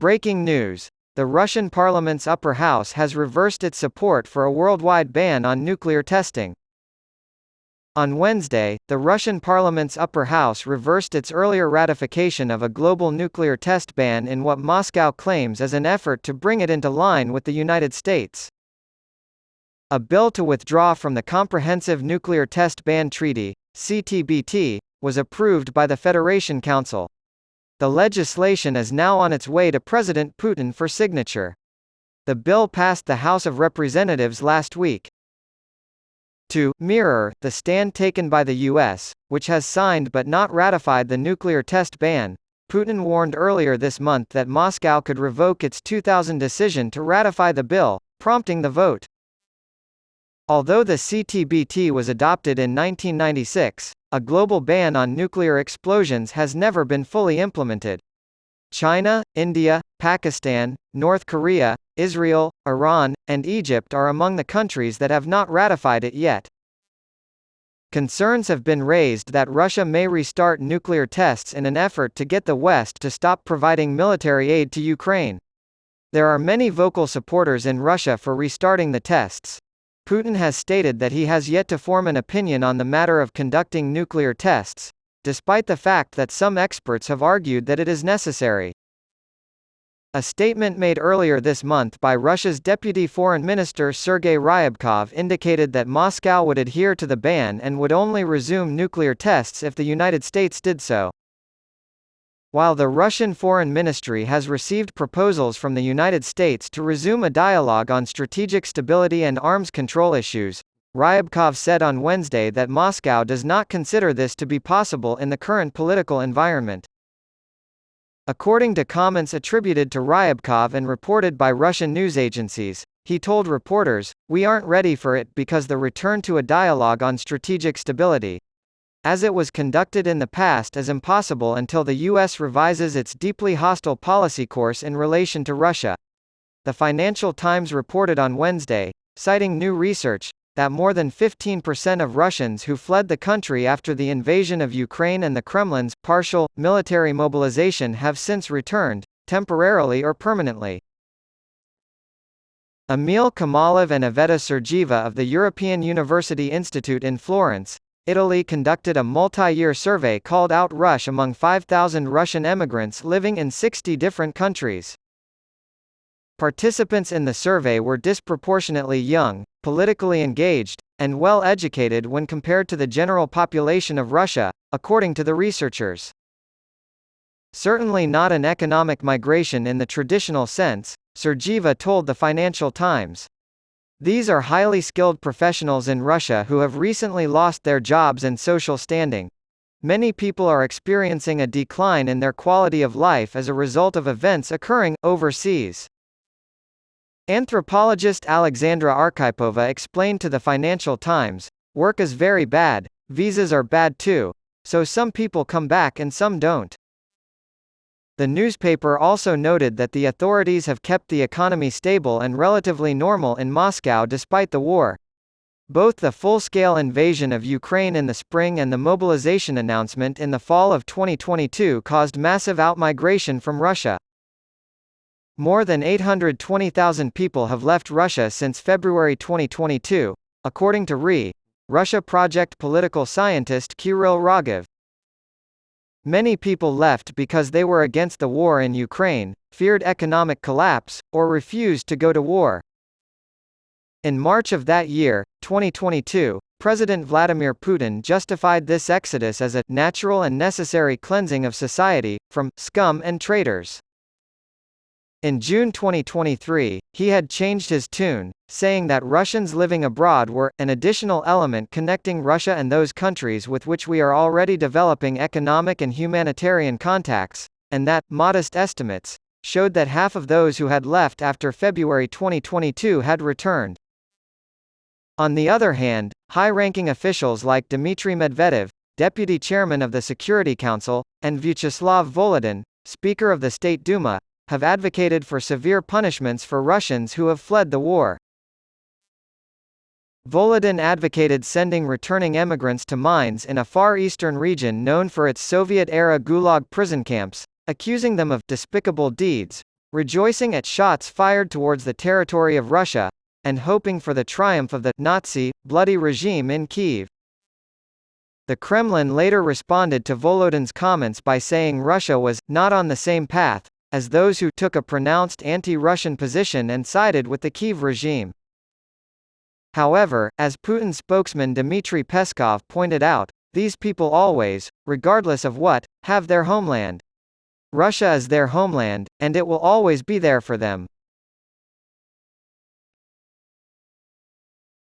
Breaking news. The Russian parliament's upper house has reversed its support for a worldwide ban on nuclear testing. On Wednesday, the Russian parliament's upper house reversed its earlier ratification of a global nuclear test ban in what Moscow claims is an effort to bring it into line with the United States. A bill to withdraw from the Comprehensive Nuclear Test Ban Treaty, CTBT, was approved by the Federation Council. The legislation is now on its way to President Putin for signature. The bill passed the House of Representatives last week. To mirror the stand taken by the U.S., which has signed but not ratified the nuclear test ban, Putin warned earlier this month that Moscow could revoke its 2000 decision to ratify the bill, prompting the vote. Although the CTBT was adopted in 1996, a global ban on nuclear explosions has never been fully implemented. China, India, Pakistan, North Korea, Israel, Iran, and Egypt are among the countries that have not ratified it yet. Concerns have been raised that Russia may restart nuclear tests in an effort to get the West to stop providing military aid to Ukraine. There are many vocal supporters in Russia for restarting the tests. Putin has stated that he has yet to form an opinion on the matter of conducting nuclear tests, despite the fact that some experts have argued that it is necessary. A statement made earlier this month by Russia's Deputy Foreign Minister Sergei Ryabkov indicated that Moscow would adhere to the ban and would only resume nuclear tests if the United States did so. While the Russian Foreign Ministry has received proposals from the United States to resume a dialogue on strategic stability and arms control issues, Ryabkov said on Wednesday that Moscow does not consider this to be possible in the current political environment. According to comments attributed to Ryabkov and reported by Russian news agencies, he told reporters, "We aren't ready for it because the return to a dialogue on strategic stability, as it was conducted in the past, is impossible until the U.S. revises its deeply hostile policy course in relation to Russia." The Financial Times reported on Wednesday, citing new research, that more than 15% of Russians who fled the country after the invasion of Ukraine and the Kremlin's partial military mobilization have since returned, temporarily or permanently. Emil Kamalov and Iveta Sergieva of the European University Institute in Florence, Italy conducted a multi-year survey called Outrush among 5,000 Russian emigrants living in 60 different countries. Participants in the survey were disproportionately young, politically engaged, and well-educated when compared to the general population of Russia, according to the researchers. Certainly not an economic migration in the traditional sense, Sergieva told the Financial Times. These are highly skilled professionals in Russia who have recently lost their jobs and social standing. Many people are experiencing a decline in their quality of life as a result of events occurring overseas. Anthropologist Alexandra Arkhipova explained to the Financial Times, "Work is very bad, visas are bad too, so some people come back and some don't." The newspaper also noted that the authorities have kept the economy stable and relatively normal in Moscow despite the war. Both the full-scale invasion of Ukraine in the spring and the mobilization announcement in the fall of 2022 caused massive outmigration from Russia. More than 820,000 people have left Russia since February 2022, according to Russia Project political scientist Kirill Rogov. Many people left because they were against the war in Ukraine, feared economic collapse, or refused to go to war. In March of that year, 2022, President Vladimir Putin justified this exodus as a natural and necessary cleansing of society from scum and traitors. In June 2023, he had changed his tune, saying that Russians living abroad were an additional element connecting Russia and those countries with which we are already developing economic and humanitarian contacts, and that modest estimates showed that half of those who had left after February 2022 had returned. On the other hand, high-ranking officials like Dmitry Medvedev, deputy chairman of the Security Council, and Vyacheslav Volodin, speaker of the State Duma, have advocated for severe punishments for Russians who have fled the war. Volodin advocated sending returning emigrants to mines in a Far Eastern region known for its Soviet-era Gulag prison camps, accusing them of despicable deeds, rejoicing at shots fired towards the territory of Russia, and hoping for the triumph of the Nazi, bloody regime in Kyiv. The Kremlin later responded to Volodin's comments by saying Russia was not on the same path as those who took a pronounced anti-Russian position and sided with the Kyiv regime. However, as Putin spokesman Dmitry Peskov pointed out, these people always, regardless of what, have their homeland. Russia is their homeland, and it will always be there for them.